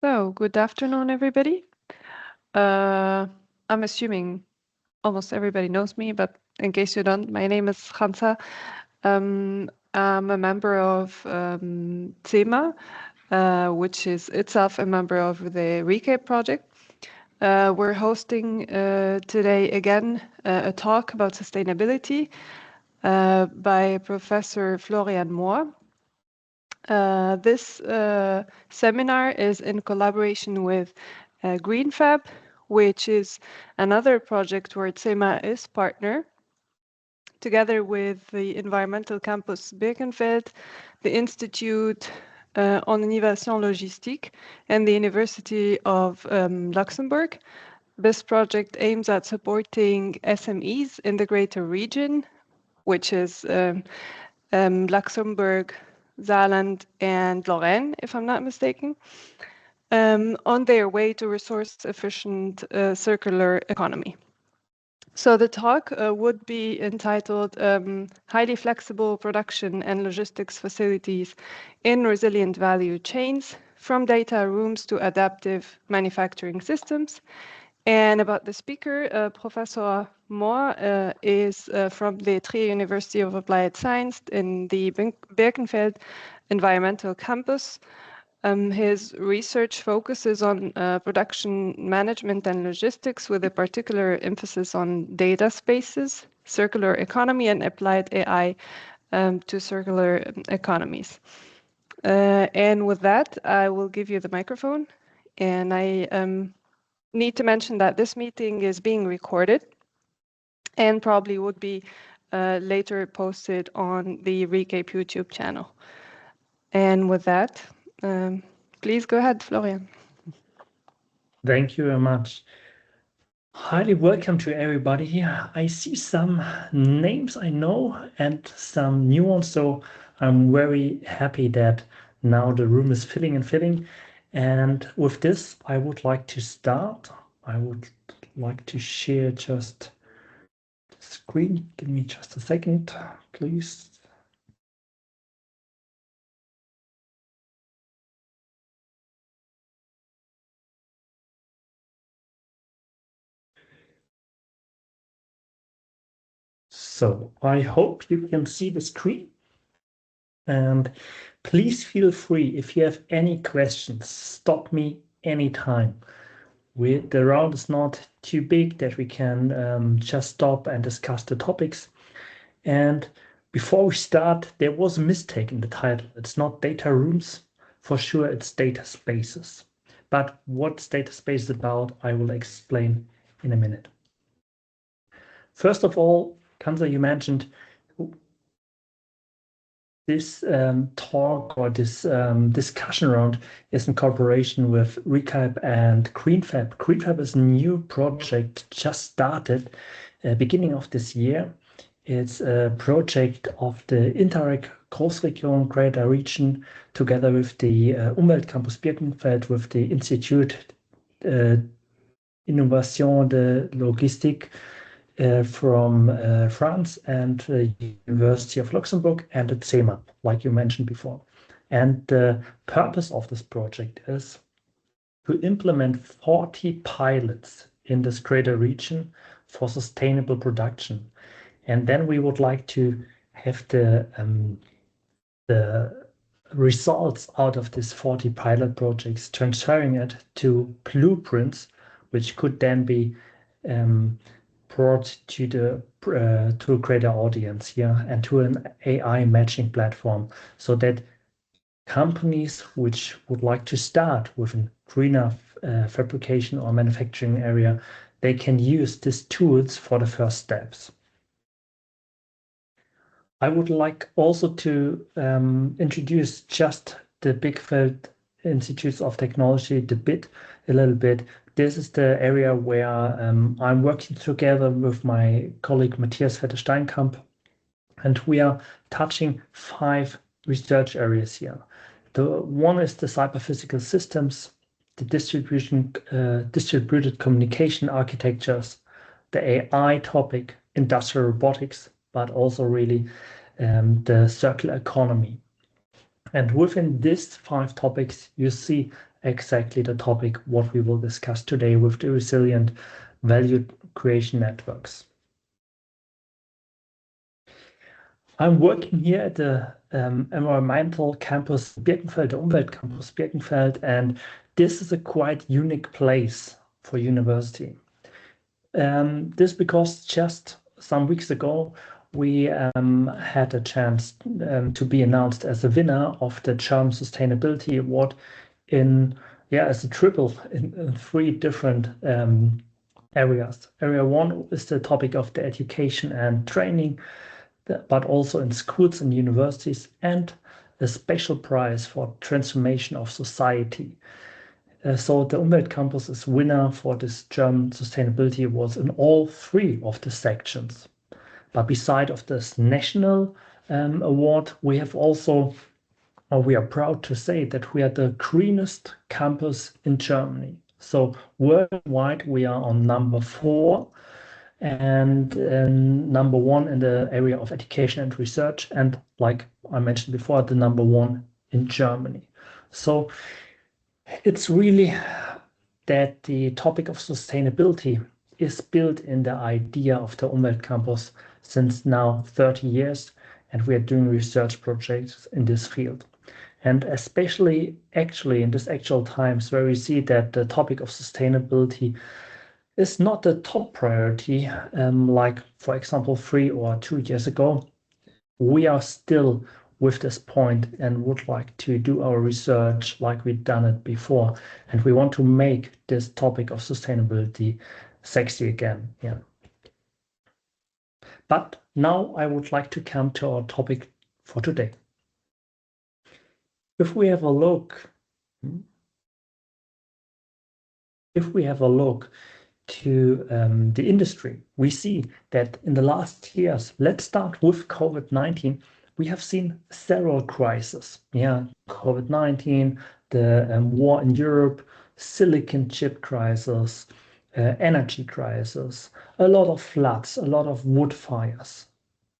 So, good afternoon, everybody. I'm assuming almost everybody knows me, but in case you don't, my name is Hansa. I'm a member of ZeMA, which is itself a member of the RICAIP project. We're hosting today again a talk about sustainability by Professor Florian Mohr. This seminar is in collaboration with GreenFab, which is another project where ZeMA is partner, together with the Environmental Campus Birkenfeld, the Institute en Innovation Logistique, and the University of Luxembourg. This project aims at supporting SMEs in the greater region, which is Luxembourg, Saarland, and Lorraine, if I'm not mistaken, on their way to resource-efficient circular economy. So the talk would be entitled Highly Flexible Production and Logistics Facilities in Resilient Value Chains, from Data Rooms to Adaptive Manufacturing Systems. And about the speaker, Professor Mohr is from the Trier University of Applied Science in the Birkenfeld Environmental Campus. His research focuses on production management and logistics, with a particular emphasis on data spaces, circular economy, and applied AI to circular economies. And with that, I will give you the microphone. And I need to mention that this meeting is being recorded and probably would be later posted on the RICAIP YouTube channel. And with that, please go ahead, Florian. Thank you very much. Highly welcome to everybody here. I see some names I know and some new ones, so I'm very happy that now the room is filling and filling. And with this, I would like to start. I would like to share just the screen. Give me just a second, please. So I hope you can see the screen. And please feel free, if you have any questions, stop me anytime. The round is not too big that we can just stop and discuss the topics. And before we start, there was a mistake in the title. It's not data rooms. For sure, it's data spaces. But what's data space is about, I will explain in a minute. First of all, Kansa, you mentioned this talk or this discussion round is in cooperation with RICAIP and GreenFab. GreenFab is a new project just started beginning of this year. It's a project of the Interreg Großregion Greater Region together with the Umweltcampus Birkenfeld, with the Institut Innovation de Logistique from France and the University of Luxembourg and at ZeMA, like you mentioned before. And the purpose of this project is to implement 40 pilots in this greater region for sustainable production. And then we would like to have the results out of these 40 pilot projects, transferring it to blueprints, which could then be brought to a greater audience here and to an AI matching platform, so that companies which would like to start with a greener fabrication or manufacturing area, they can use these tools for the first steps. I would like also to introduce just the Birkenfeld Institutes of Technology, the BIT, a little bit. This is the area where I'm working together with my colleague Matthias Vetter-Steinkamp, and we are touching 5 research areas here. The one is the cyber-physical systems, the distributed communication architectures, the AI topic, industrial robotics, but also really the circular economy. And within these 5 topics, you see exactly the topic what we will discuss today with the resilient value creation networks. I'm working here at the environmental campus Birkenfeld, the Umweltcampus Birkenfeld, and this is a quite unique place for university. This because just some weeks ago we had a chance to be announced as a winner of the German Sustainability Award as a triple in 3 different areas. Area 1 is the topic of the education and training, but also in schools and universities, and a special prize for transformation of society. So the Umweltcampus is winner for this German Sustainability Awards in all 3 of the sections. But beside of this national award, we have also, or we are proud to say that we are the greenest campus in Germany. So worldwide, we are on number 4 and number 1 in the area of education and research, and like I mentioned before, the number 1 in Germany. So it's really that the topic of sustainability is built in the idea of the Umweltcampus since now 30 years, and we are doing research projects in this field. And especially actually in this actual times where we see that the topic of sustainability is not the top priority, like for example 3 or 2 years ago, we are still with this point and would like to do our research like we've done it before, and we want to make this topic of sustainability sexy again. Yeah. But now I would like to come to our topic for today. If we have a look to the industry, we see that in the last years, let's start with COVID-19, we have seen several crises. Yeah, COVID-19, the war in Europe, silicon chip crisis, energy crisis, a lot of floods, a lot of wood fires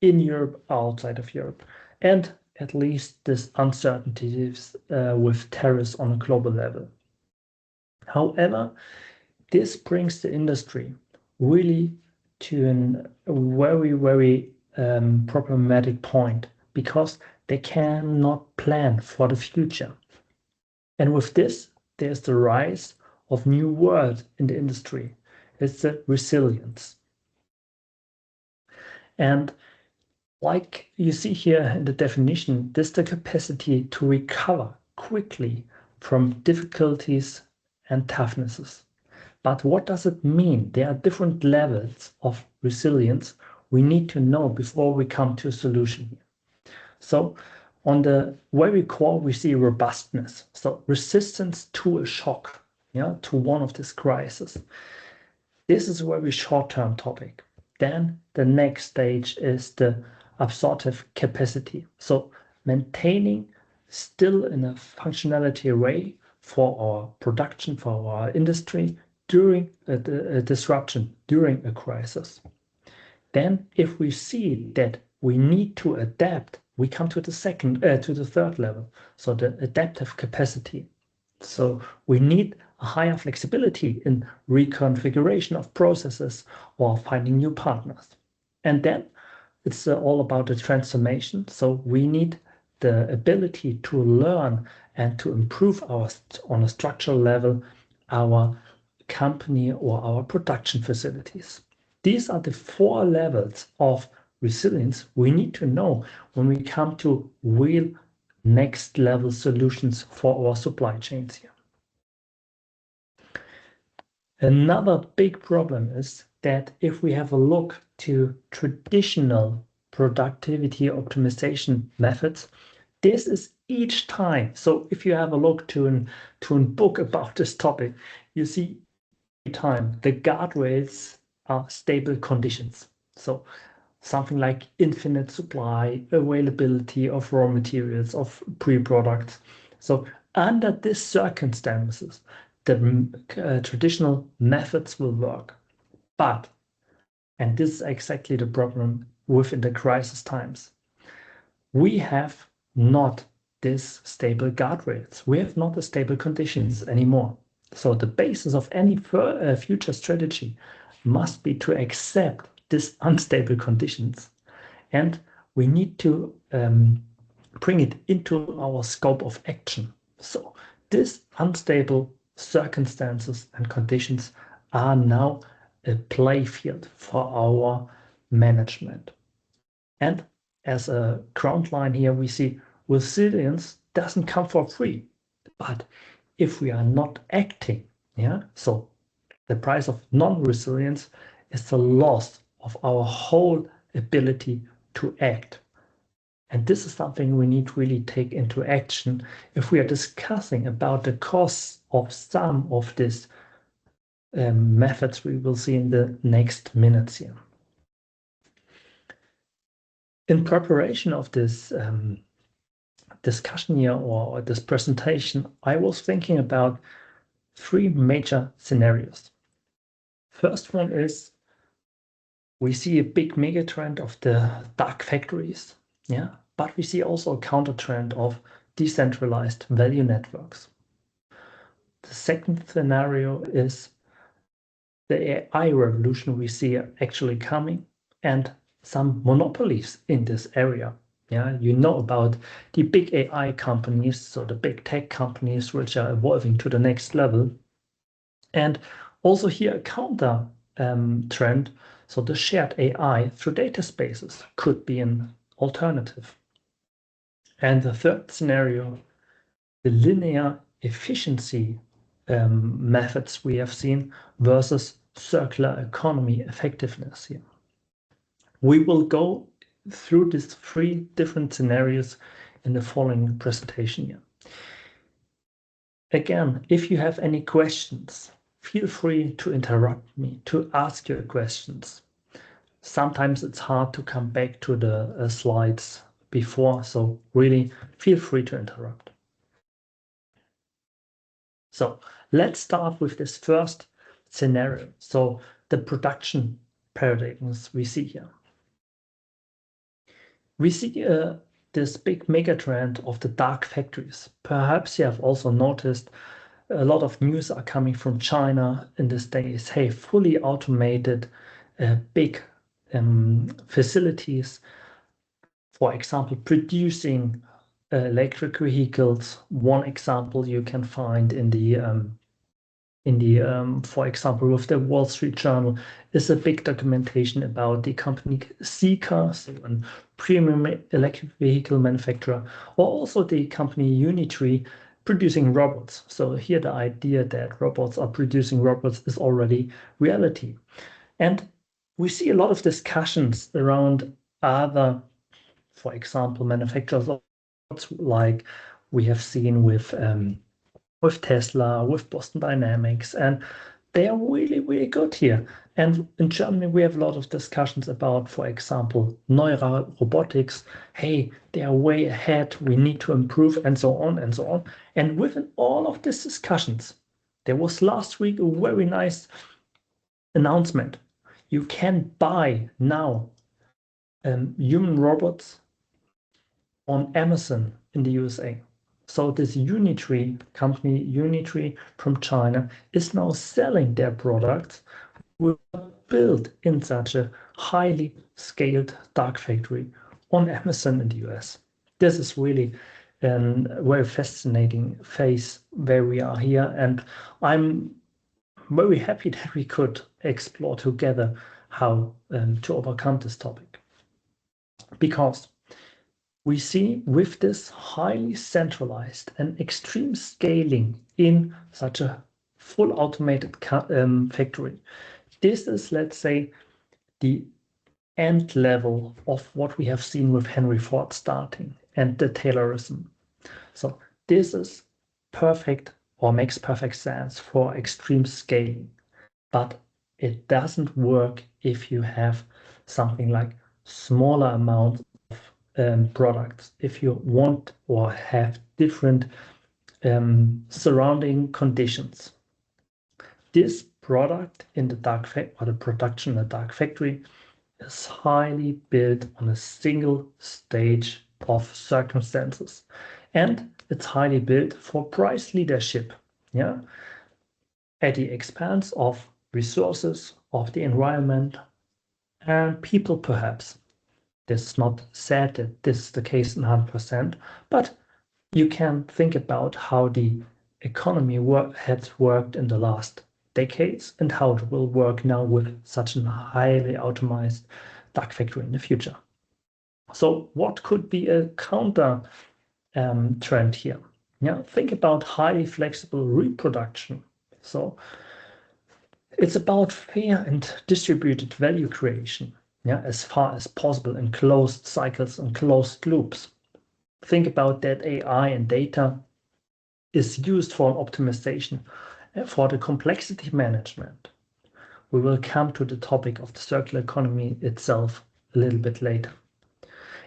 in Europe, outside of Europe, and at least this uncertainties with tariffs on a global level. However, this brings the industry really to a very, very problematic point, because they cannot plan for the future. And with this, there's the rise of new words in the industry. It's the resilience. And like you see here in the definition, this is the capacity to recover quickly from difficulties and toughnesses. But what does it mean? There are different levels of resilience we need to know before we come to a solution here. So on the very core, we see robustness. So resistance to a shock, to one of these crises. This is a very short-term topic. Then the next stage is the absorptive capacity. So maintaining still in a functionality way for our production, for our industry, during a disruption, during a crisis. Then if we see that we need to adapt, we come to the third level, so the adaptive capacity. So we need a higher flexibility in reconfiguration of processes or finding new partners. And then it's all about the transformation. So we need the ability to learn and to improve on a structural level, our company or our production facilities. These are the 4 levels of resilience we need to know when we come to real next level solutions for our supply chains here. Another big problem is that if we have a look to traditional productivity optimization methods, this is each time. So if you have a look to a book about this topic, you see time the guardrails are stable conditions. So something like infinite supply, availability of raw materials, of pre-products. So under these circumstances, the traditional methods will work. But, and this is exactly the problem within the crisis times, we have not this stable guardrails. We have not the stable conditions anymore. So the basis of any future strategy must be to accept these unstable conditions, and we need to bring it into our scope of action. So these unstable circumstances and conditions are now a play field for our management. And as a ground line here, we see resilience doesn't come for free, but if we are not acting, so the price of non-resilience is the loss of our whole ability to act. And this is something we need to really take into action if we are discussing about the costs of some of these methods we will see in the next minutes here. In preparation of this discussion here or this presentation, I was thinking about three major scenarios. First one is we see a big mega trend of the dark factories, but we see also a counter trend of decentralized value networks. The second scenario is the AI revolution we see actually coming and some monopolies in this area. You know about the big AI companies, so the big tech companies which are evolving to the next level. And also here a counter trend, so the shared AI through data spaces could be an alternative. And the third scenario, the linear efficiency methods we have seen versus circular economy effectiveness here. We will go through these three different scenarios in the following presentation here. Again, if you have any questions, feel free to interrupt me, to ask your questions. Sometimes it's hard to come back to the slides before, so really feel free to interrupt. So let's start with this first scenario. So the production paradigms we see here. We see this big mega trend of the dark factories. Perhaps you have also noticed a lot of news are coming from China in these days. Hey, fully automated big facilities, for example, producing electric vehicles. One example you can find in the for example, with the Wall Street Journal is a big documentation about the company Zeekr, so a premium electric vehicle manufacturer, or also the company Unitree producing robots. So here the idea that robots are producing robots is already reality. And we see a lot of discussions around other, for example, manufacturers, like we have seen with Tesla, with Boston Dynamics, and they are really, really good here. And in Germany, we have a lot of discussions about, for example, Mohr robotics. Hey, they are way ahead. We need to improve, and so on and so on. And within all of these discussions, there was last week a very nice announcement. You can buy now human robots on Amazon in the USA. So this Unitree company, Unitree from China, is now selling their products built in such a highly scaled dark factory on Amazon in the US. This is really a very fascinating phase where we are here, and I'm very happy that we could explore together how to overcome this topic. Because we see with this highly centralized and extreme scaling in such a full automated factory, this is, let's say, the end level of what we have seen with Henry Ford starting and the Taylorism. So this is perfect or makes perfect sense for extreme scaling, but it doesn't work if you have something like smaller amounts products, if you want or have different surrounding conditions. This product in the dark factory, or the production in the dark factory, is highly built on a single stage of circumstances. And it's highly built for price leadership, yeah, at the expense of resources, of the environment, and people perhaps. This is not said that this is the case 100%, but you can think about how the economy has worked in the last decades and how it will work now with such a highly automated dark factory in the future. So what could be a counter trend here? Yeah, think about highly flexible reproduction. So it's about fair and distributed value creation, yeah, as far as possible in closed cycles and closed loops. Think about that AI and data is used for an optimization for the complexity management. We will come to the topic of the circular economy itself a little bit later.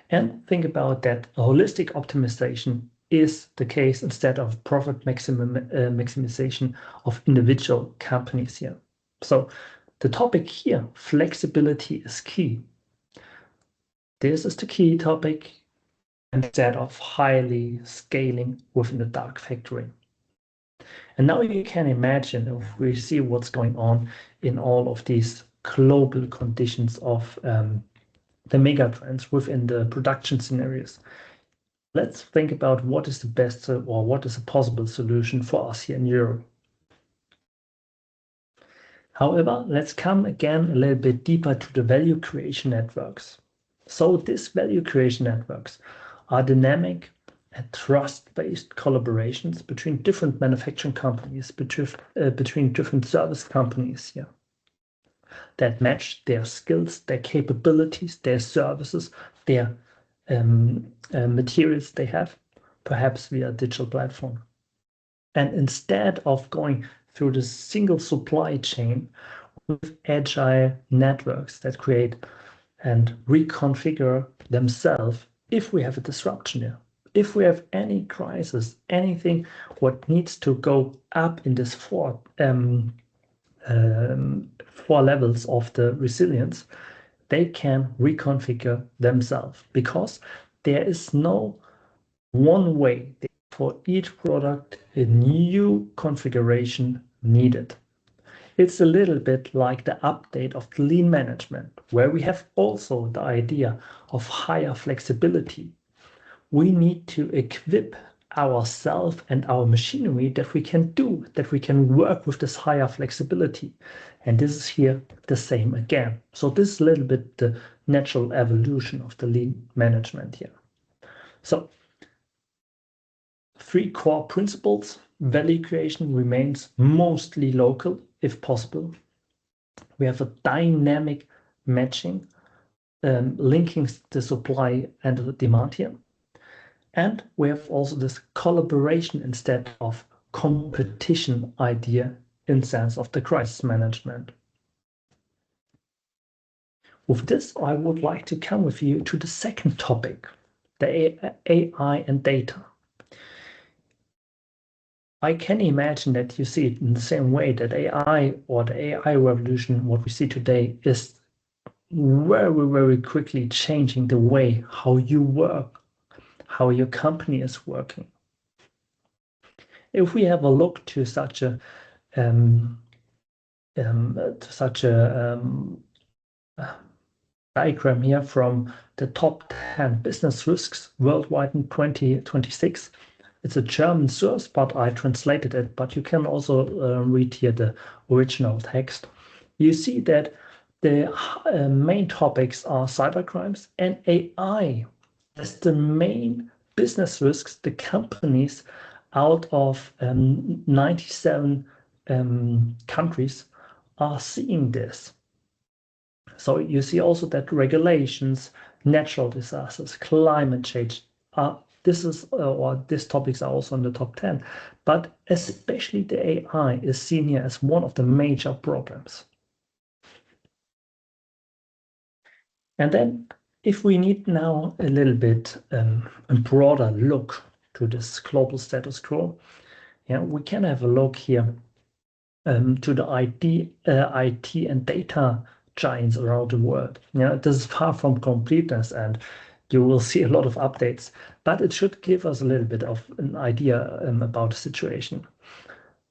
And think about that holistic optimization is the case instead of profit maximization of individual companies here. So the topic here, flexibility is key. This is the key topic instead of highly scaling within the dark factory. And now you can imagine if we see what's going on in all of these global conditions of the megatrends within the production scenarios. Let's think about what is the best or what is a possible solution for us here in Europe. However, let's come again a little bit deeper to the value creation networks. So these value creation networks are dynamic and trust-based collaborations between different manufacturing companies, between different service companies here that match their skills, their capabilities, their services, their materials they have, perhaps via a digital platform. And instead of going through the single supply chain with agile networks that create and reconfigure themselves, if we have a disruption there, if we have any crisis, anything what needs to go up in this four levels of the resilience, they can reconfigure themselves because there is no one way for each product, a new configuration needed. It's a little bit like the update of the lean management, where we have also the idea of higher flexibility. We need to equip ourselves and our machinery that we can work with this higher flexibility. And this is here the same again. So this is a little bit the natural evolution of the lean management here. So 3 core principles. Value creation remains mostly local, if possible. We have a dynamic matching, linking the supply and the demand here. And we have also this collaboration instead of competition idea in sense of the crisis management. With this, I would like to come with you to the second topic, the AI and data. I can imagine that you see it in the same way that AI or the AI revolution, what we see today, is very, very quickly changing the way how you work, how your company is working. If we have a look to such a diagram here from the top 10 business risks worldwide in 2026. It's a German source, but I translated it, but you can also read here the original text. You see that the main topics are cybercrimes and AI as the main business risks. The companies out of 97 countries are seeing this. So you see also that regulations, natural disasters, climate change are these topics are also in the top 10, but especially the AI is seen here as one of the major problems. And then if we need now a little bit a broader look to this global status quo, yeah, we can have a look here to the IT and data giants around the world. Yeah, this is far from completeness, and you will see a lot of updates, but it should give us a little bit of an idea about the situation.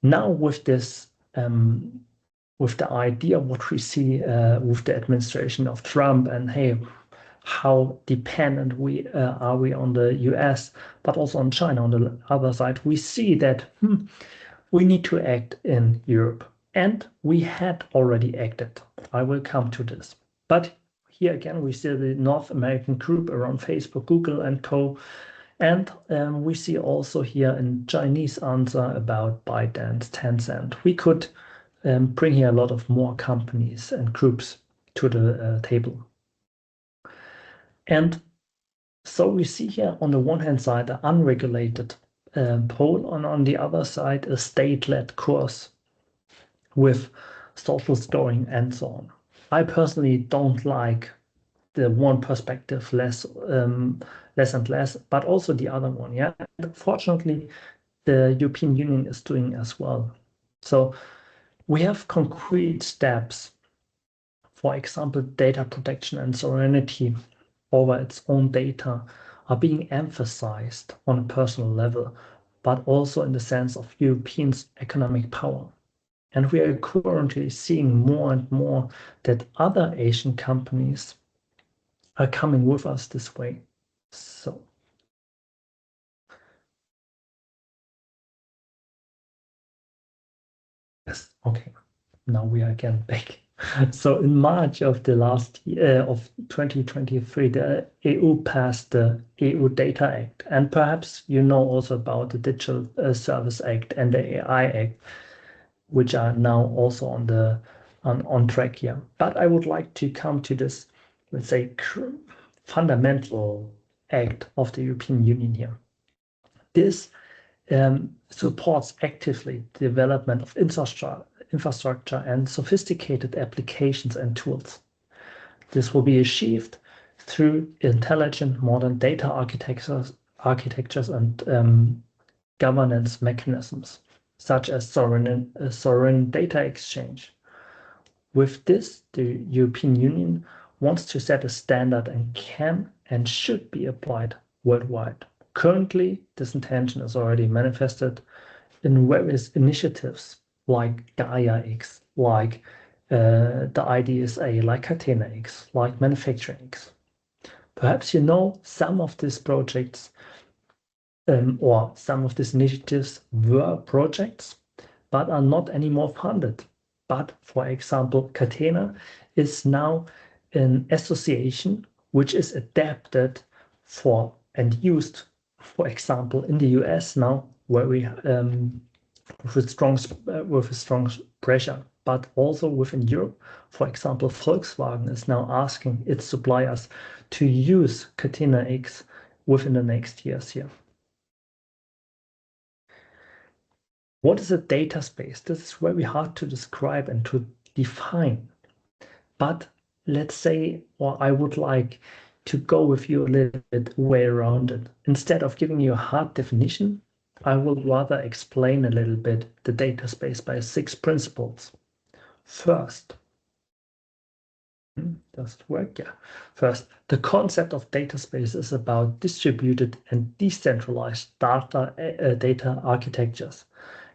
Now with this, with the idea what we see with the administration of Trump, and hey, how dependent are we on the US, but also on China on the other side, we see that we need to act in Europe, and we had already acted. I will come to this, but here again, we see the North American group around Facebook, Google, and co. And we see also here a Chinese answer about ByteDance, Tencent. We could bring here a lot of more companies and groups to the table. And so we see here on the one hand side, an unregulated pole, and on the other side, a state-led course with social scoring and so on. I personally don't like the one perspective less and less, but also the other one. Yeah, fortunately, the European Union is doing as well. So we have concrete steps. For example, data protection and sovereignty over its own data are being emphasized on a personal level, but also in the sense of Europeans' economic power. And we are currently seeing more and more that other Asian companies are coming with us this way. So yes, okay. Now we are again back. So in March of the last year of 2023, the EU passed the EU Data Act, and perhaps you know also about the Digital Service Act and the AI Act, which are now also on track here. But I would like to come to this, let's say, fundamental act of the European Union here. This supports actively the development of infrastructure and sophisticated applications and tools. This will be achieved through intelligent modern data architectures and governance mechanisms, such as sovereign data exchange. With this, the European Union wants to set a standard and can and should be applied worldwide. Currently, this intention is already manifested in various initiatives like Gaia X, like the IDSA, like Catena X, like Manufacturing X. Perhaps you know some of these projects or some of these initiatives were projects, but are not anymore funded. But for example, Catena is now an association which is adapted for and used, for example, in the US now, where we with a strong pressure, but also within Europe. For example, Volkswagen is now asking its suppliers to use Catena X within the next years here. What is a data space? This is very hard to describe and to define. But let's say, or I would like to go with you a little bit way around it. Instead of giving you a hard definition, I will rather explain a little bit the data space by 6 principles. First, does it work? Yeah. First, the concept of data space is about distributed and decentralized data architectures,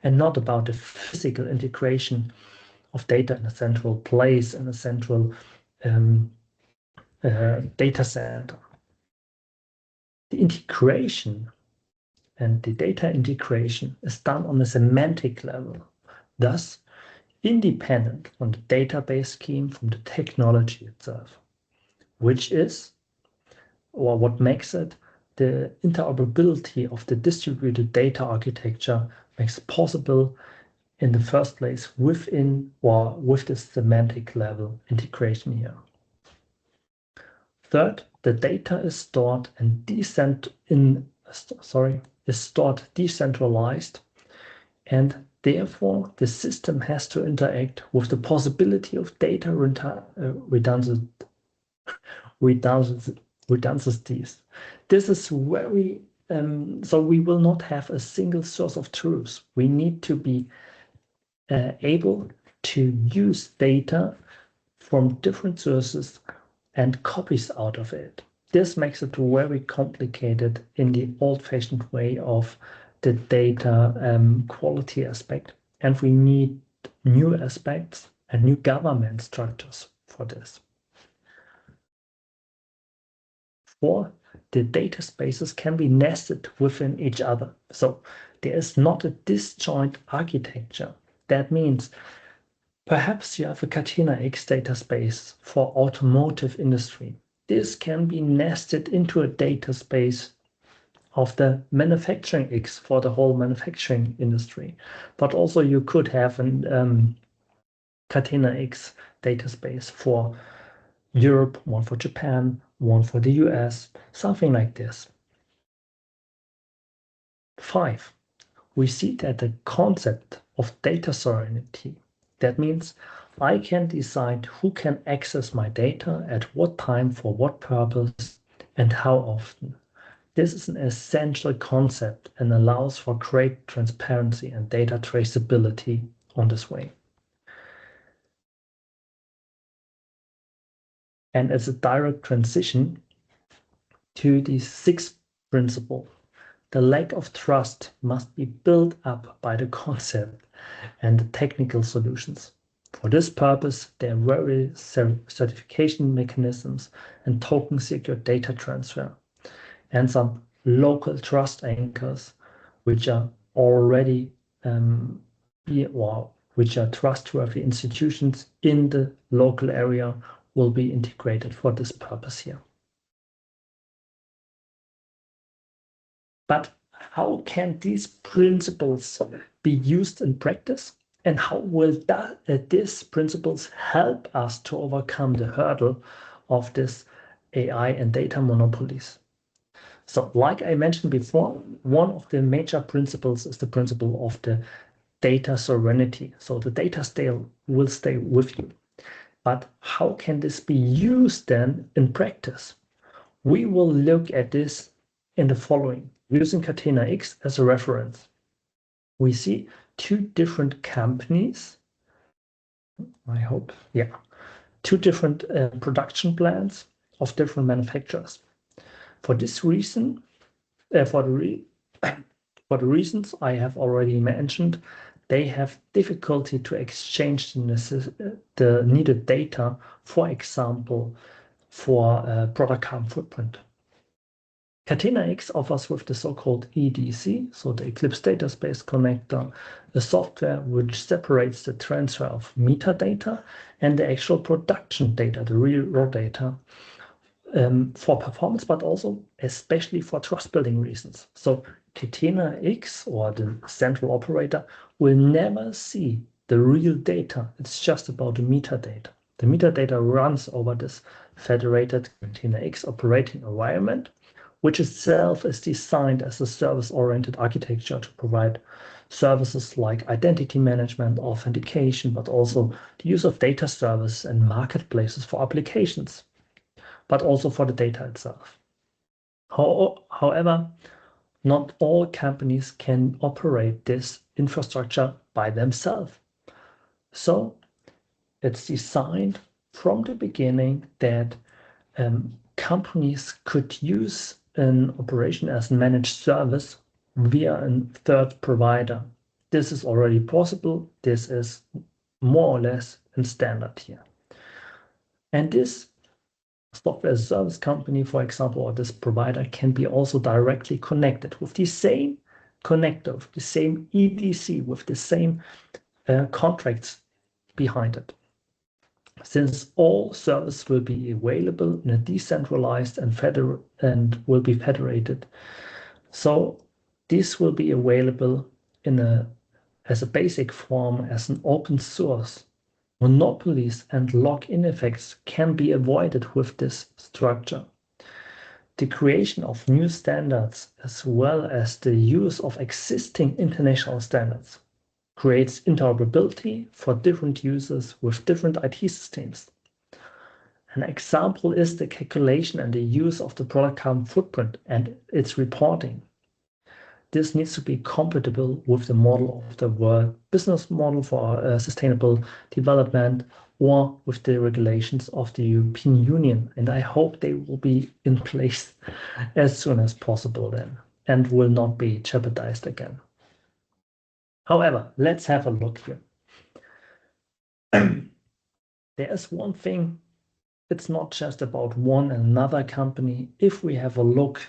and not about the physical integration of data in a central place, in a central data center. The integration and the data integration is done on a semantic level, thus independent from the database scheme, from the technology itself, which is, or what makes it, the interoperability of the distributed data architecture makes it possible in the first place within or with the semantic level integration here. Third, the data is stored and decentralized, and therefore the system has to interact with the possibility of data redundancies. This is very so we will not have a single source of truth. We need to be able to use data from different sources and copies out of it. this makes it very complicated in the old-fashioned way of the data quality aspect. And we need new aspects and new government structures for this. 4, the data spaces can be nested within each other. So there is not a disjoint architecture. That means perhaps you have a Catena X data space for automotive industry. This can be nested into a data space of the manufacturing X for the whole manufacturing industry. But also you could have an Catena X data space for Europe, one for Japan, one for the US, something like this. 5, we see that the concept of data sovereignty, that means I can decide who can access my data at what time, for what purpose, and how often. This is an essential concept and allows for great transparency and data traceability on this way. And as a direct transition to the 6th principle, the lack of trust must be built up by the concept and the technical solutions. For this purpose, there are various certification mechanisms and token secure data transfer, and some local trust anchors, which are already which are trustworthy institutions in the local area, will be integrated for this purpose here. But how can these principles be used in practice? And how will these principles help us to overcome the hurdle of this AI and data monopolies? So like I mentioned before, one of the major principles is the principle of the data sovereignty. So the data will stay with you. But how can this be used then in practice? We will look at this in the following, using Catena X as a reference. We see 2 different companies, I hope, yeah, 2 different production plants of different manufacturers. For this reason, for the reasons I have already mentioned, they have difficulty to exchange the needed data, for example, for product carbon footprint. Catena X offers with the so-called EDC, so the Eclipse Data Space Connector, a software which separates the transfer of metadata and the actual production data, the real raw data, for performance, but also especially for trust building reasons. So Catena X, or the central operator, will never see the real data. It's just about the metadata. The metadata runs over this federated Catena X operating environment, which itself is designed as a service-oriented architecture to provide services like identity management, authentication, but also the use of data service and marketplaces for applications, but also for the data itself. However, not all companies can operate this infrastructure by themselves. So it's designed from the beginning that companies could use an operation as managed service via a third provider. This is already possible. This is more or less in standard here. And this software service company, for example, or this provider can be also directly connected with the same connector, with the same EDC, with the same contracts behind it. Since all service will be available in a decentralized and will be federated, so this will be available as a basic form, as an open source. Monopolies and lock-in effects can be avoided with this structure. The creation of new standards, as well as the use of existing international standards, creates interoperability for different users with different IT systems. An example is the calculation and the use of the product carbon footprint and its reporting. This needs to be compatible with the model of the World Business Model for Sustainable Development, or with the regulations of the European Union. And I hope they will be in place as soon as possible then and will not be jeopardized again. However, let's have a look here. There's one thing, it's not just about one another company. If we have a look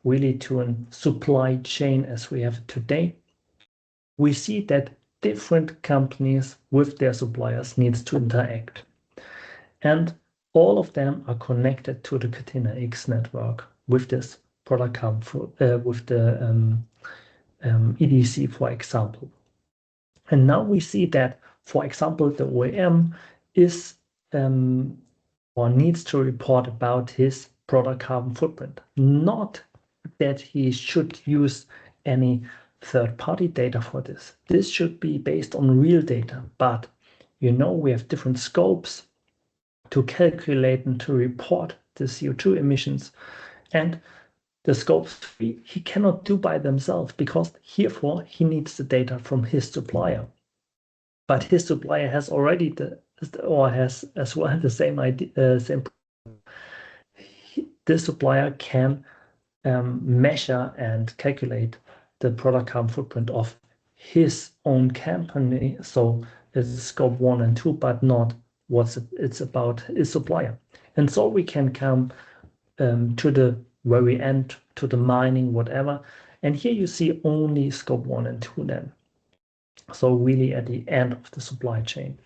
really to a supply chain as we have it today, we see that different companies with their suppliers needs to interact. And all of them are connected to the Catena X network with this product with the EDC, for example. And now we see that, for example, the OEM is or needs to report about his product carbon footprint. Not that he should use any third-party data for this. This should be based on real data, but you know we have different scopes to calculate and to report the CO2 emissions, and the scopes he cannot do by themselves because herefore he needs the data from his supplier. But his supplier has already has as well the same idea, this supplier can measure and calculate the product carbon footprint of his own company. So it's scope 1 and 2, but not it's about his supplier. And so we can come to the very end, to the mining, whatever. And here you see only scope 1 and 2 then. So really at the end of the supply chain.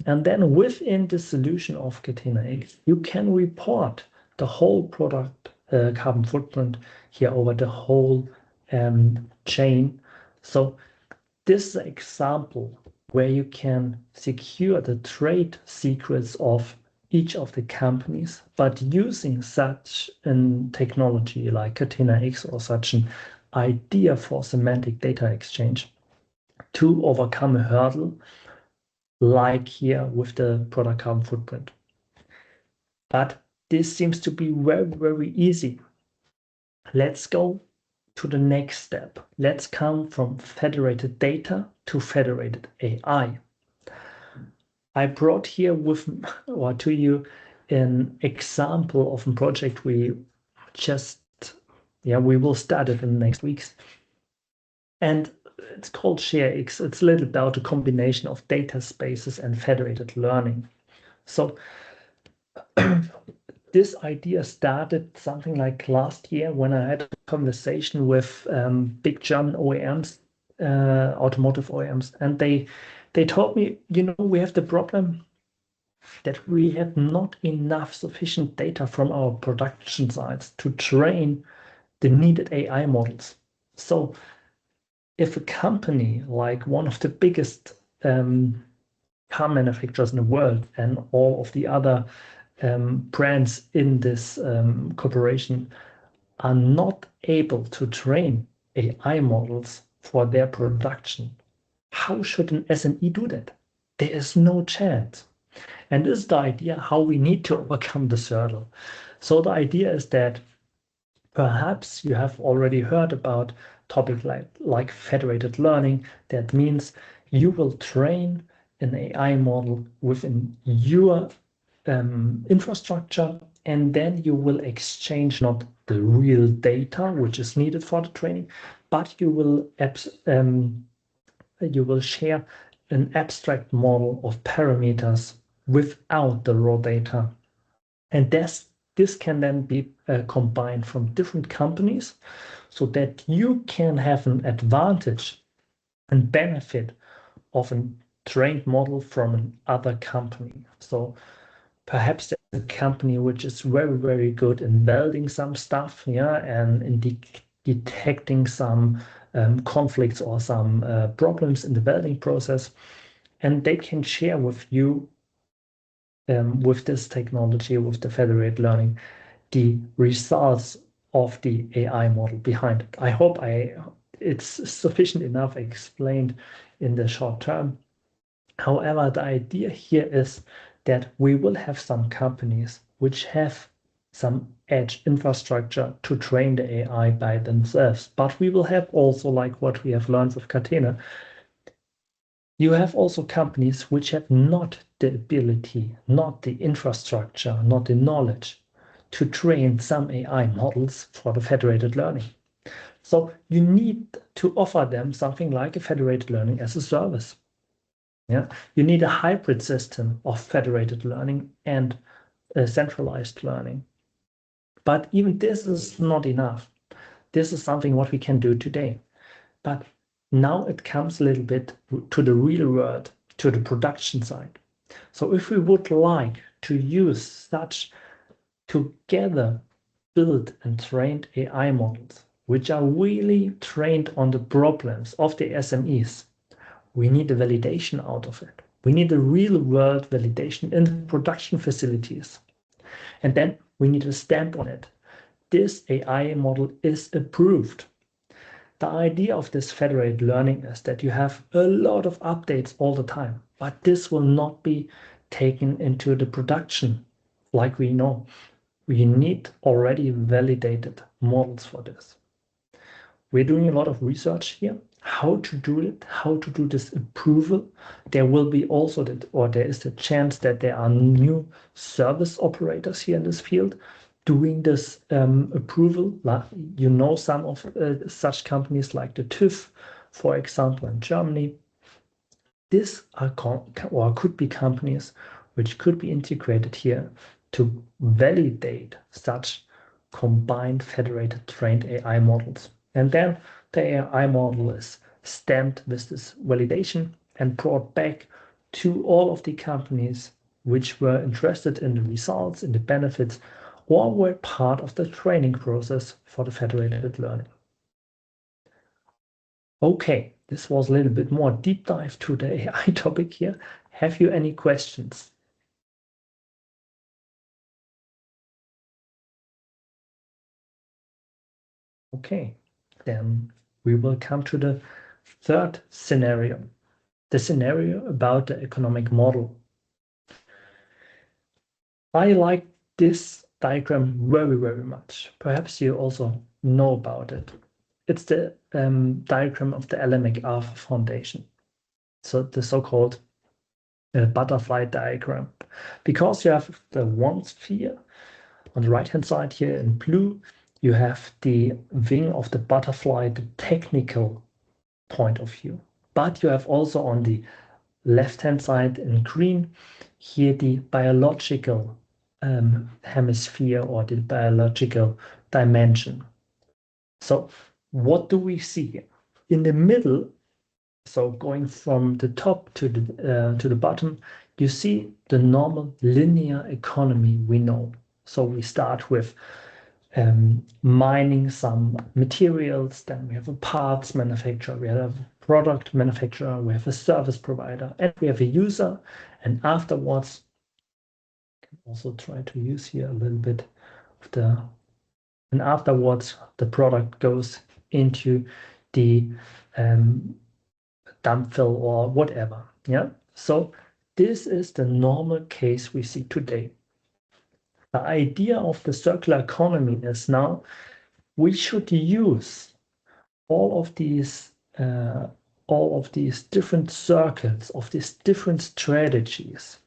And then within the solution of Catena X, you can report the whole product carbon footprint here over the whole chain. So this is an example where you can secure the trade secrets of each of the companies, but using such a technology like Catena X or such an idea for semantic data exchange to overcome a hurdle like here with the product carbon footprint. But this seems to be very, very easy. Let's go to the next step. Let's come from federated data to federated AI. I brought here to you an example of a project we will start it in the next weeks. And it's called ShareX. It's a little about a combination of data spaces and federated learning. So this idea started something like last year when I had a conversation with big German OEMs, automotive OEMs, and they told me, we have the problem that we have not enough sufficient data from our production sites to train the needed AI models. So if a company like one of the biggest car manufacturers in the world and all of the other brands in this corporation are not able to train AI models for their production, how should an SME do that? There is no chance. And this is the idea how we need to overcome this hurdle. So the idea is that perhaps you have already heard about topic like federated learning. That means you will train an AI model within your infrastructure, and then you will exchange not the real data which is needed for the training, but you will share an abstract model of parameters without the raw data. And this can then be combined from different companies so that you can have an advantage and benefit of a trained model from another company. So perhaps there's a company which is very, very good in welding some stuff, and in detecting some conflicts or some problems in the welding process, and they can share with you with this technology, with the federated learning, the results of the AI model behind it. I hope it's sufficient enough explained in the short term. However, the idea here is that we will have some companies which have some edge infrastructure to train the AI by themselves. But we will have also, like what we have learned with Catena, You have also companies which have not the ability, not the infrastructure, not the knowledge to train some AI models for the federated learning. So you need to offer them something like a federated learning as a service. Yeah, you need a hybrid system of federated learning and centralized learning. But even this is not enough. This is something what we can do today. But now it comes a little bit to the real world, to the production side. So if we would like to use such together built and trained AI models, which are really trained on the problems of the SMEs, we need a validation out of it. We need a real world validation in production facilities. And then we need a stamp on it. This AI model is approved. The idea of this federated learning is that you have a lot of updates all the time, but this will not be taken into the production like we know. We need already validated models for this. We're doing a lot of research here, how to do it, how to do this approval. There will be also that, or there is the chance that there are new service operators here in this field doing this approval. You know, some of such companies like the TÜV, for example, in Germany. These are or could be companies which could be integrated here to validate such combined federated trained AI models. And then the AI model is stamped with this validation and brought back to all of the companies which were interested in the results, in the benefits, or were part of the training process for the federated learning. Okay, this was a little bit more deep dive to the AI topic here. Have you any questions? Okay, then we will come to the third scenario, the scenario about the economic model. I like this diagram very, very much. Perhaps you also know about it. It's the diagram of the LMAC Foundation. So the so-called butterfly diagram. Because you have the one sphere on the right-hand side here in blue, you have the wing of the butterfly, the technical point of view. But you have also on the left-hand side in green, here the biological hemisphere or the biological dimension. So what do we see? In the middle, so going from the top to the bottom, you see the normal linear economy we know. So we start with mining some materials, then we have a parts manufacturer, we have a product manufacturer, we have a service provider, and we have a user. And afterwards, I can also try to use here a little bit of the, and afterwards the product goes into the dump fill or whatever. Yeah. So this is the normal case we see today. The idea of the circular economy is now we should use all of these different circles of these different strategies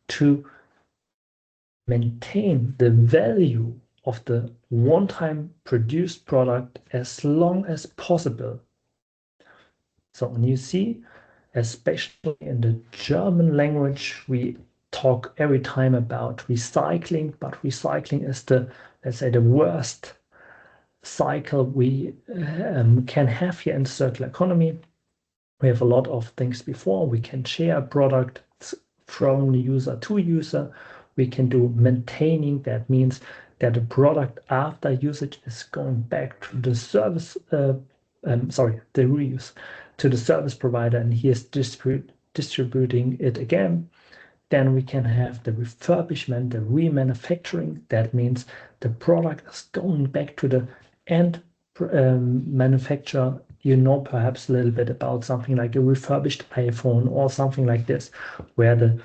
to maintain the value of the one-time produced product as long as possible. So when you see, especially in the German language, we talk every time about recycling, but recycling is the, let's say, the worst cycle we can have here in the circular economy. We have a lot of things before. We can share products from user to user. We can do maintaining. That means that the product after usage is going back to the service, the reuse, to the service provider, and he is distributing it again. Then we can have the refurbishment, the remanufacturing. That means the product is going back to the end manufacturer. You know perhaps a little bit about something like a refurbished iPhone or something like this, where the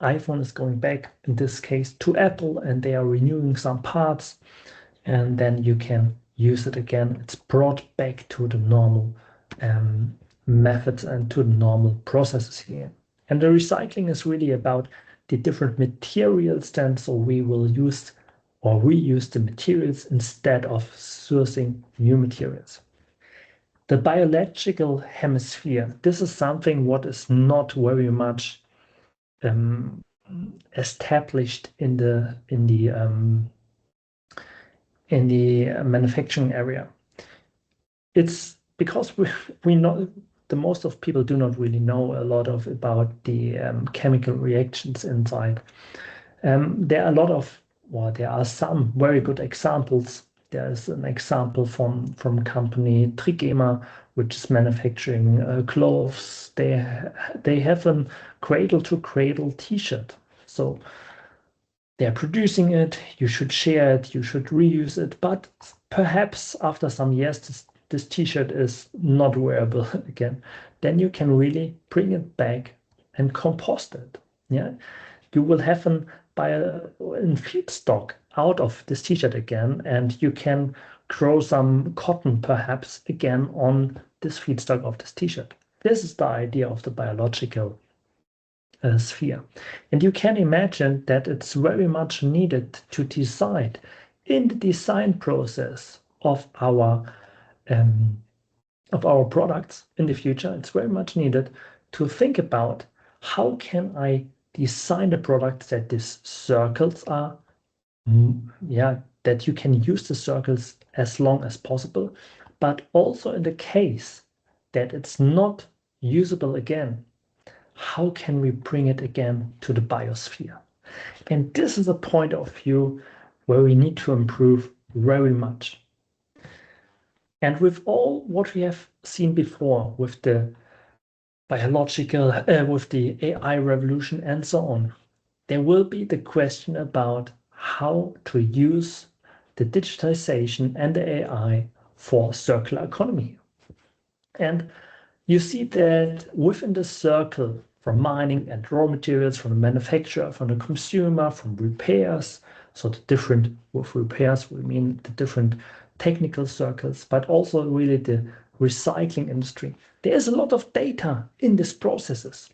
iPhone is going back, in this case, to Apple, and they are renewing some parts, and then you can use it again. It's brought back to the normal methods and to normal processes here. And the recycling is really about the different materials then, so we will use or reuse the materials instead of sourcing new materials. The biological hemisphere, this is something what is not very much established in the manufacturing area. It's because we know the most of people do not really know a lot about the chemical reactions inside. There are a lot of, well, there are some very good examples. There's an example from company RICAIP, which is manufacturing clothes. They have a cradle-to-cradle T-shirt. So they're producing it. You should share it. You should reuse it. But perhaps after some years, this T-shirt is not wearable again. Then you can really bring it back and compost it. Yeah, you will have a feedstock out of this T-shirt again, and you can grow some cotton perhaps again on this feedstock of this T-shirt. This is the idea of the biological sphere. And you can imagine that it's very much needed to decide in the design process of our products in the future. It's very much needed to think about how can I design the product that these circles are, that you can use the circles as long as possible, but also in the case that it's not usable again, how can we bring it again to the biosphere? And this is a point of view where we need to improve very much. And with all what we have seen before, with the biological, with the AI revolution and so on, there will be the question about how to use the digitization and the AI for circular economy. And you see that within the circle, from mining and raw materials, from the manufacturer, from the consumer, from repairs, so the different, with repairs we mean the different technical circles, but also really the recycling industry. There is a lot of data in these processes.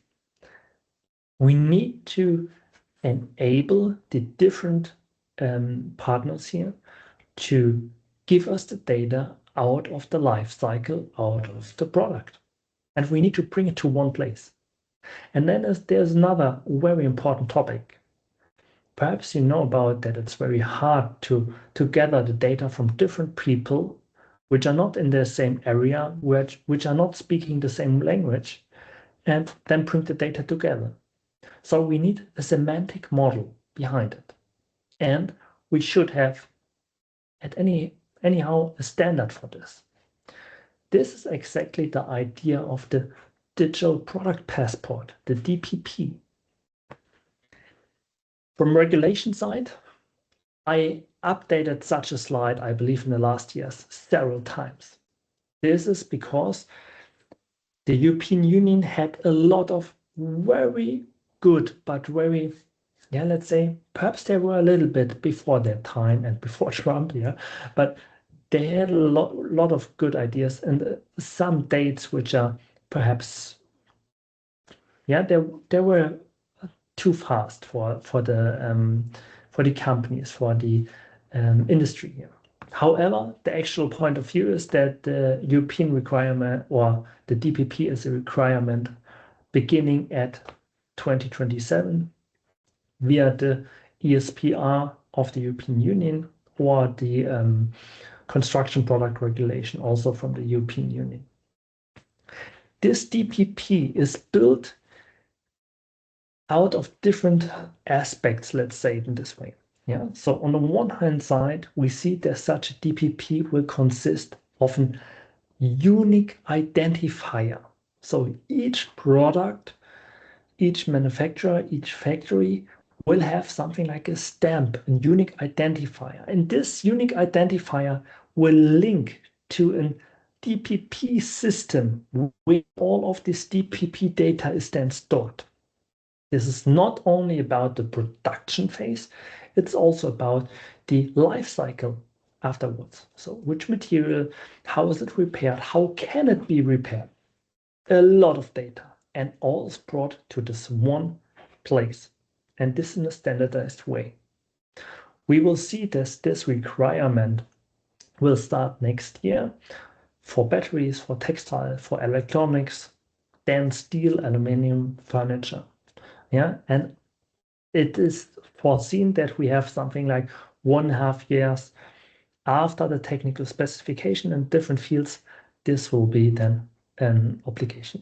We need to enable the different partners here to give us the data out of the life cycle, out of the product. And we need to bring it to one place. And then there's another very important topic. Perhaps you know about that it's very hard to gather the data from different people which are not in the same area, which are not speaking the same language, and then bring the data together. So we need a semantic model behind it. And we should have anyhow a standard for this. This is exactly the idea of the Digital Product Passport, the DPP. From regulation side, I updated such a slide, I believe, in the last years several times. This is because the European Union had a lot of very good, but very, let's say, perhaps they were a little bit before their time and before Trump, but they had a lot of good ideas and some dates which are perhaps, they were too fast for the companies, for the industry here. However, the actual point of view is that the European requirement, or the DPP, is a requirement beginning at 2027 via the ESPR of the European Union, or the construction product regulation also from the European Union. This DPP is built out of different aspects, let's say it in this way. So on the one hand side, we see that such a DPP will consist of a unique identifier. So each product, each manufacturer, each factory will have something like a stamp, a unique identifier. And this unique identifier will link to a DPP system where all of this DPP data is then stored. This is not only about the production phase, it's also about the life cycle afterwards. So which material, how is it repaired, how can it be repaired? a lot of data, and all is brought to this one place, and this in a standardized way. We will see this requirement will start next year for batteries, for textile, for electronics, then steel, aluminum, furniture. Yeah, and it is foreseen that we have something like 1.5 years after the technical specification in different fields. This will be then an obligation.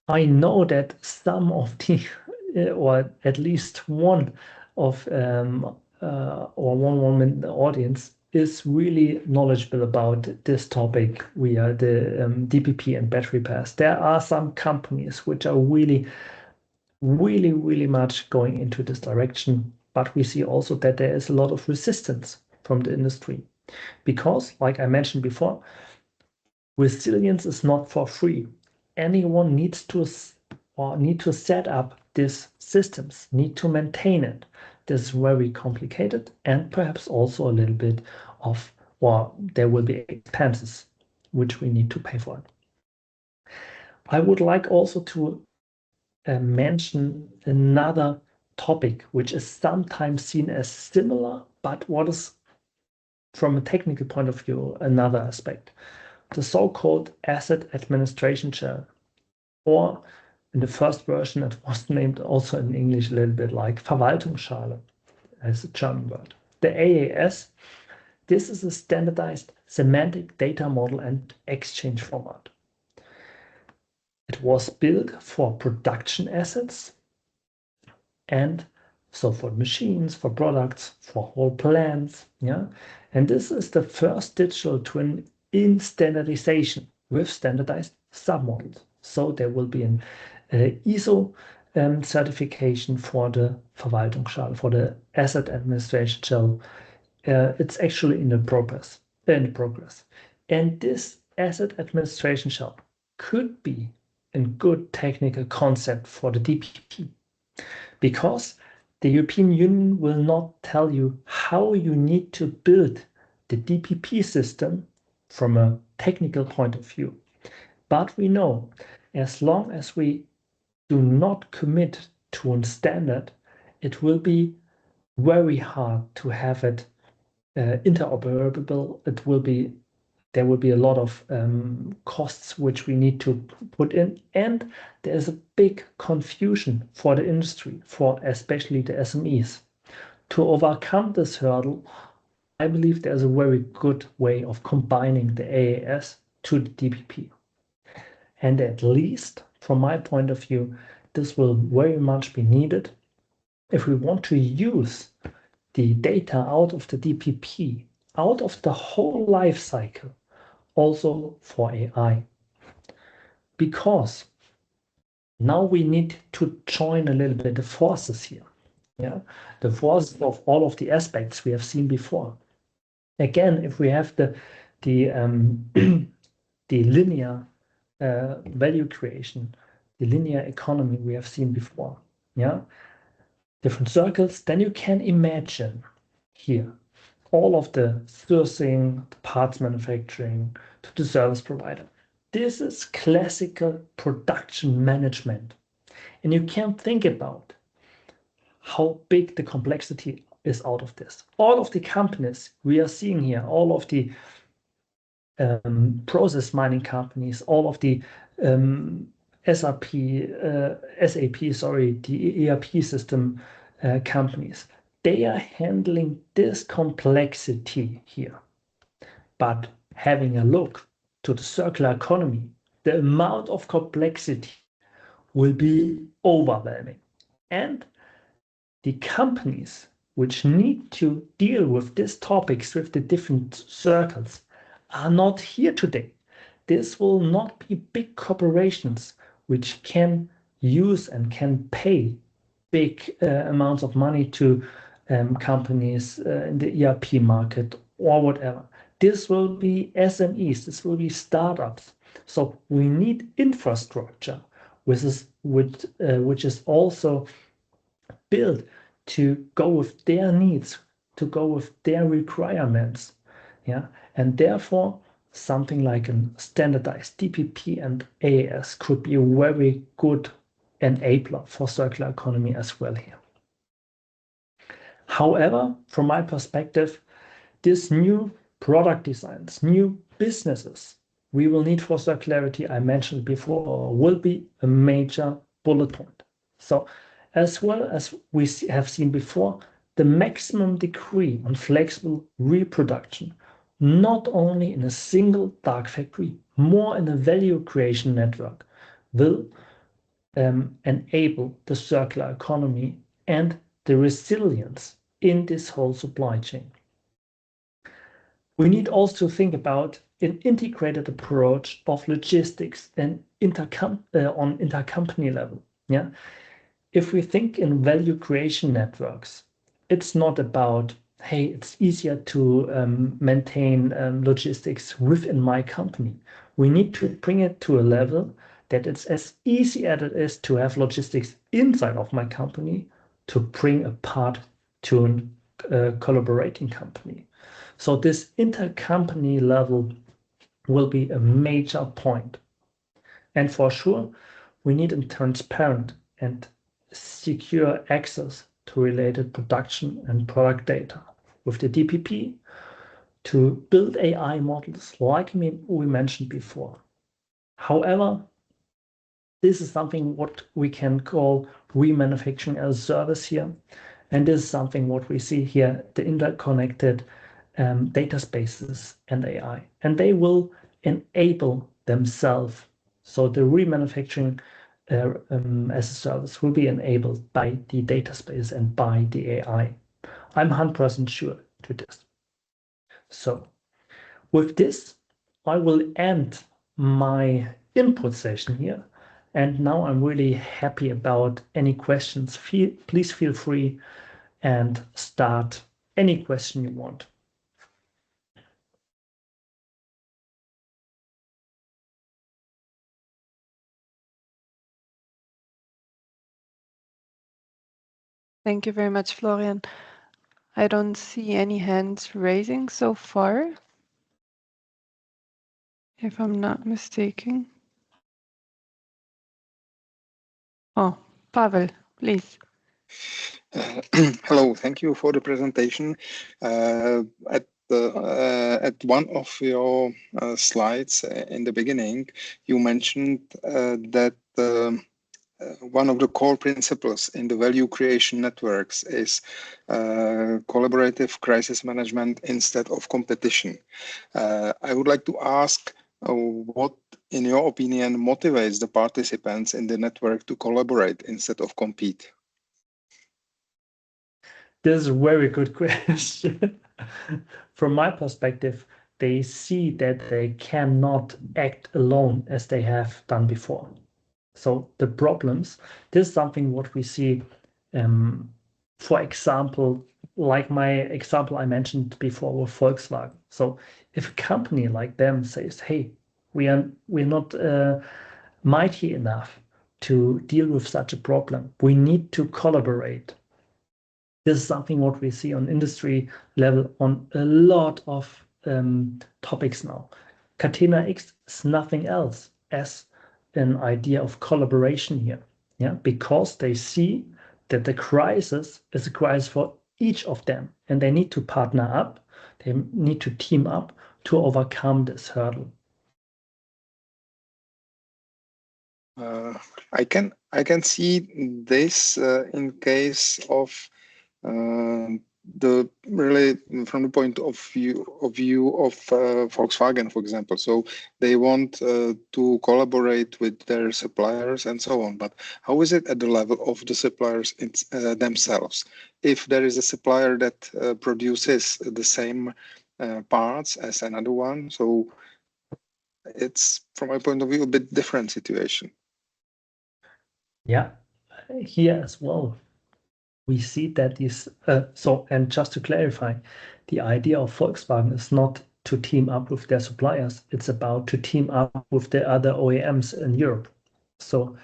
I know that some of the, or at least one of, or one in the audience is really knowledgeable about this topic. We are the DPP and battery pairs. There are some companies which are really much going into this direction, but we see also that there is a lot of resistance from the industry because, like I mentioned before, resilience is not for free. Anyone needs to set up these systems, need to maintain it. This is very complicated and perhaps also a little bit of, well, there will be expenses which we need to pay for it. I would like also to mention another topic which is sometimes seen as similar, but what is from a technical point of view another aspect, the so-called asset administration shell, or in the first version it was named also in English a little bit like Verwaltungsschale as a German word. The AAS, this is a standardized semantic data model and exchange format. It was built for production assets, and so for machines, for products, for whole plants. Yeah, and this is the first digital twin in standardization with standardized submodels. So there will be an ISO certification for the Verwaltungsschale, for the asset administration shell. It's actually in the progress. And this asset administration shell could be a good technical concept for the DPP, because the European Union will not tell you how you need to build the DPP system from a technical point of view. But we know as long as we do not commit to a standard, it will be very hard to have it interoperable. There will be a lot of costs which we need to put in, and there's a big confusion for the industry, for especially the SMEs. To overcome this hurdle, I believe there's a very good way of combining the AAS to the DPP. And at least from my point of view, this will very much be needed if we want to use the data out of the DPP, out of the whole life cycle, also for AI. Because now we need to join a little bit the forces here. Yeah, the forces of all of the aspects we have seen before. Again, if we have the linear value creation, the linear economy we have seen before, yeah, different circles, then you can imagine here all of the sourcing, the parts manufacturing, to the service provider. This is classical production management. And you can think about how big the complexity is out of this. All of the companies we are seeing here, all of the process mining companies, all of the SAP, the ERP system companies, they are handling this complexity here. But having a look to the circular economy, the amount of complexity will be overwhelming. And the companies which need to deal with these topics, with the different circles, are not here today. This will not be big corporations which can use and can pay big amounts of money to companies in the ERP market or whatever. This will be SMEs, this will be startups. So we need infrastructure, which is also built to go with their needs, to go with their requirements. Yeah, and therefore something like a standardized DPP and AAS could be a very good enabler for circular economy as well here. However, from my perspective, this new product designs, new businesses we will need for circularity, I mentioned before, will be a major bullet point. So as well as we have seen before, the maximum degree on flexible reproduction, not only in a single dark factory, more in a value creation network, will enable the circular economy and the resilience in this whole supply chain. We need also to think about an integrated approach of logistics and on intercompany level. Yeah, if we think in value creation networks, it's not about, hey, it's easier to maintain logistics within my company. We need to bring it to a level that it's as easy as it is to have logistics inside of my company to bring a part to a collaborating company. So this intercompany level will be a major point. And for sure, we need a transparent and secure access to related production and product data with the DPP to build AI models like we mentioned before. However, this is something what we can call remanufacturing as a service here. And this is something what we see here, the interconnected data spaces and AI. And they will enable themselves. So the remanufacturing as a service will be enabled by the data space and by the AI. I'm 100% sure to this. So with this, I will end my input session here. And now I'm really happy about any questions. Please feel free and start any question you want. Thank you very much, Florian. I don't see any hands raising so far, if I'm not mistaken. Oh, Pavel, please. Hello, thank you for the presentation. At one of your slides in the beginning, you mentioned that one of the core principles in the value creation networks is collaborative crisis management instead of competition. I would like to ask what, in your opinion, motivates the participants in the network to collaborate instead of compete? This is a very good question. From my perspective, they see that they cannot act alone as they have done before. So the problems, this is something what we see, for example, like my example I mentioned before with Volkswagen. So if a company like them says, hey, we're not mighty enough to deal with such a problem, we need to collaborate. This is something what we see on industry level on a lot of topics now. Catena X is nothing else as an idea of collaboration here, yeah, because they see that the crisis is a crisis for each of them, and they need to partner up, they need to team up to overcome this hurdle. I can see this in case of the really from the point of view of Volkswagen, for example. So they want to collaborate with their suppliers and so on. But how is it at the level of the suppliers themselves? If there is a supplier that produces the same parts as another one, so it's, from my point of view, a bit different situation. Yeah, here as well. We see that this, and just to clarify, the idea of Volkswagen is not to team up with their suppliers. It's about to team up with the other OEMs in Europe. So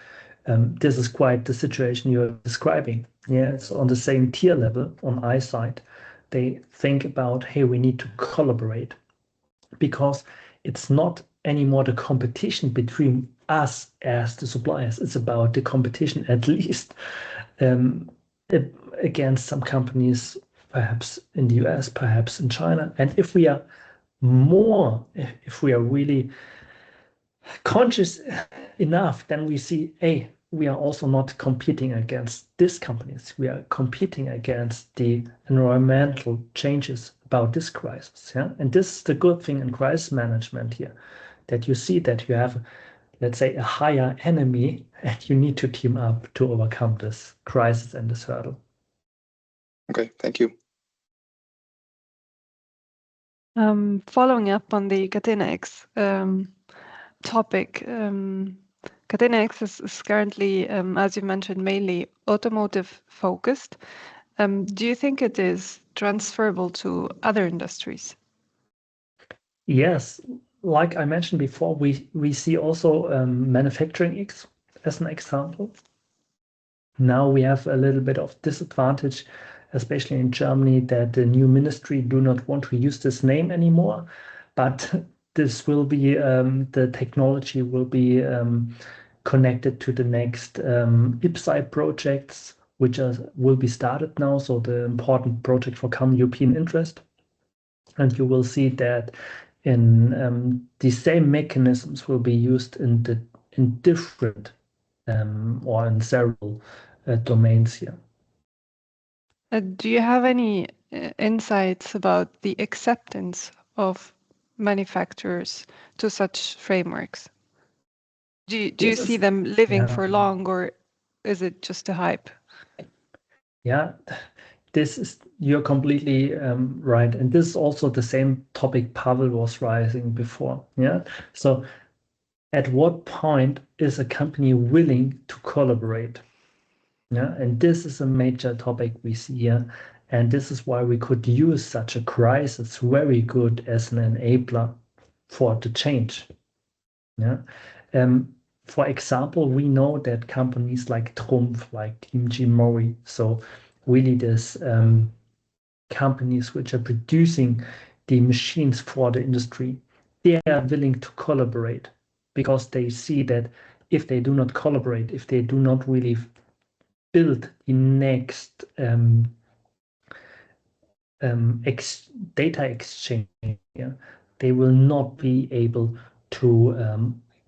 this is quite the situation you're describing. Yeah, it's on the same tier level on eyesight. They think about, hey, we need to collaborate. Because it's not anymore the competition between us as the suppliers. It's about the competition, at least against some companies, perhaps in the US, perhaps in China. And if we are really conscious enough, then we see, hey, we are also not competing against these companies. We are competing against the environmental changes about this crisis. Yeah, and this is the good thing in crisis management here, that you see that you have, let's say, a higher enemy, and you need to team up to overcome this crisis and this hurdle. Okay, thank you. Following up on the Catena-X topic, Catena-X is currently, as you mentioned, mainly automotive focused. Do you think it is transferable to other industries? Yes, like I mentioned before, we see also manufacturing X as an example. Now we have a little bit of disadvantage, especially in Germany, that the new ministry do not want to use this name anymore, but this will be, the technology will be connected to the next IPSAI projects, which will be started now. So the important project for common European interest. And you will see that in the same mechanisms will be used in different or in several domains here. Do you have any insights about the acceptance of manufacturers to such frameworks? Do you see them living for long, or is it just a hype? Yeah, you're completely right. And this is also the same topic Pavel was raising before. Yeah. So at what point is a company willing to collaborate? Yeah, and this is a major topic we see here. And this is why we could use such a crisis very good as an enabler for the change. Yeah. For example, we know that companies like Trumpf, like Mohr, so really this companies which are producing the machines for the industry, they are willing to collaborate because they see that if they do not collaborate, if they do not really build the next data exchange, yeah, they will not be able to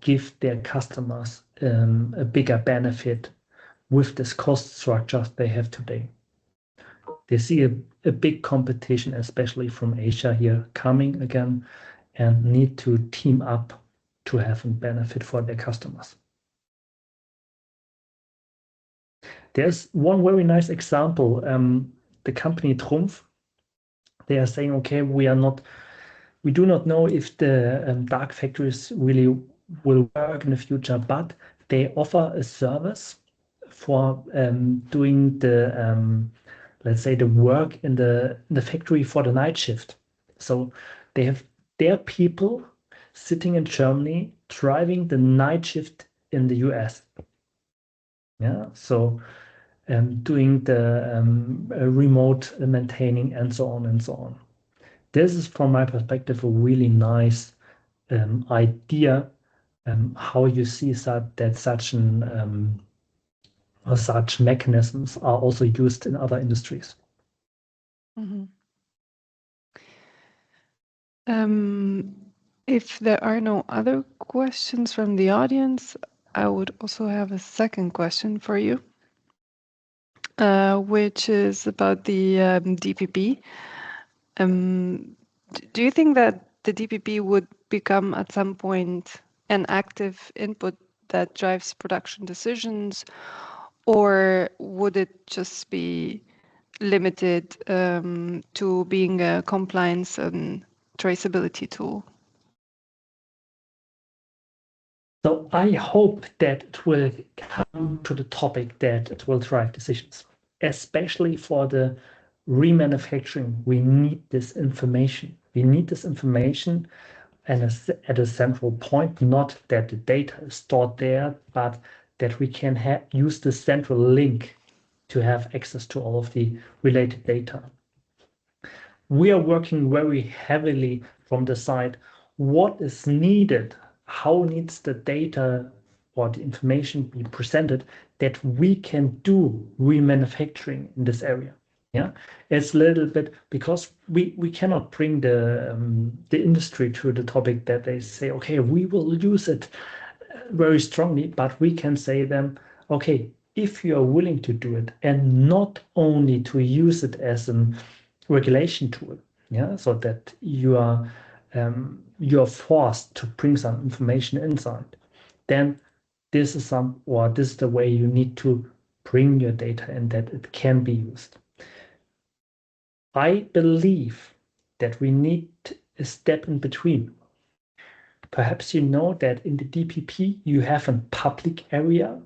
give their customers a bigger benefit with this cost structure they have today. They see a big competition, especially from Asia here, coming again, and need to team up to have a benefit for their customers. There's one very nice example. The company Trumpf, they are saying, okay, we do not know if the dark factories really will work in the future, but they offer a service for doing the let's say the work in the factory for the night shift. So they have their people sitting in Germany driving the night shift in the US. Yeah, so doing the remote maintaining and so on and so on. This is, from my perspective, a really nice idea how you see that such mechanisms are also used in other industries. Mm-hmm. If there are no other questions from the audience, I would also have a second question for you, which is about the DPP. Do you think that the DPP would become at some point an active input that drives production decisions, or would it just be limited to being a compliance and traceability tool? So I hope that it will come to the topic that it will drive decisions, especially for the remanufacturing. We need this information. We need this information and at a central point, not that the data is stored there, but that we can use the central link to have access to all of the related data. We are working very heavily from the side what is needed, how needs the data or the information be presented that we can do remanufacturing in this area. Yeah, it's a little bit because we cannot bring the industry to the topic that they say, okay, we will use it very strongly, but we can say them, okay, if you are willing to do it and not only to use it as a regulation tool, yeah, so that you are forced to bring some information inside, then this is this is the way you need to bring your data and that it can be used. I believe that we need a step in between. Perhaps you know that in the DPP you have a public area,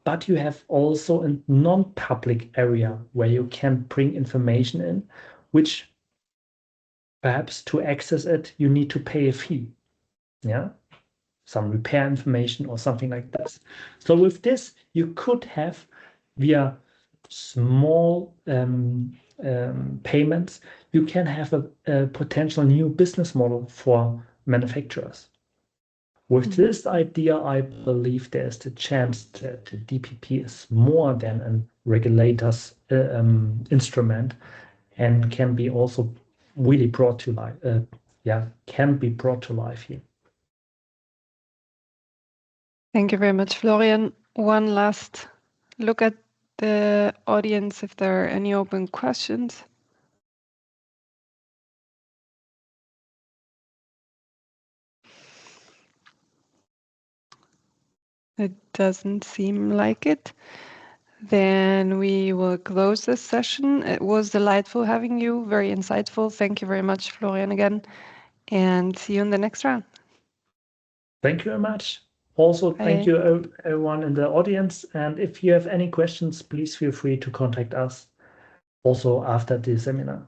but you have also a non-public area where you can bring information in, which perhaps to access it, you need to pay a fee. Yeah, some repair information or something like this. So with this, you could have via small payments, you can have a potential new business model for manufacturers. With this idea, I believe there's the chance that the DPP is more than a regulator's instrument and can be also really brought to life. Can be brought to life here. Thank you very much, Florian. One last look at the audience if there are any open questions. It doesn't seem like it. Then we will close this session. It was delightful having you, very insightful. Thank you very much, Florian, again, and see you in the next round. Thank you very much. Also, thank you everyone in the audience. And if you have any questions, please feel free to contact us also after the seminar.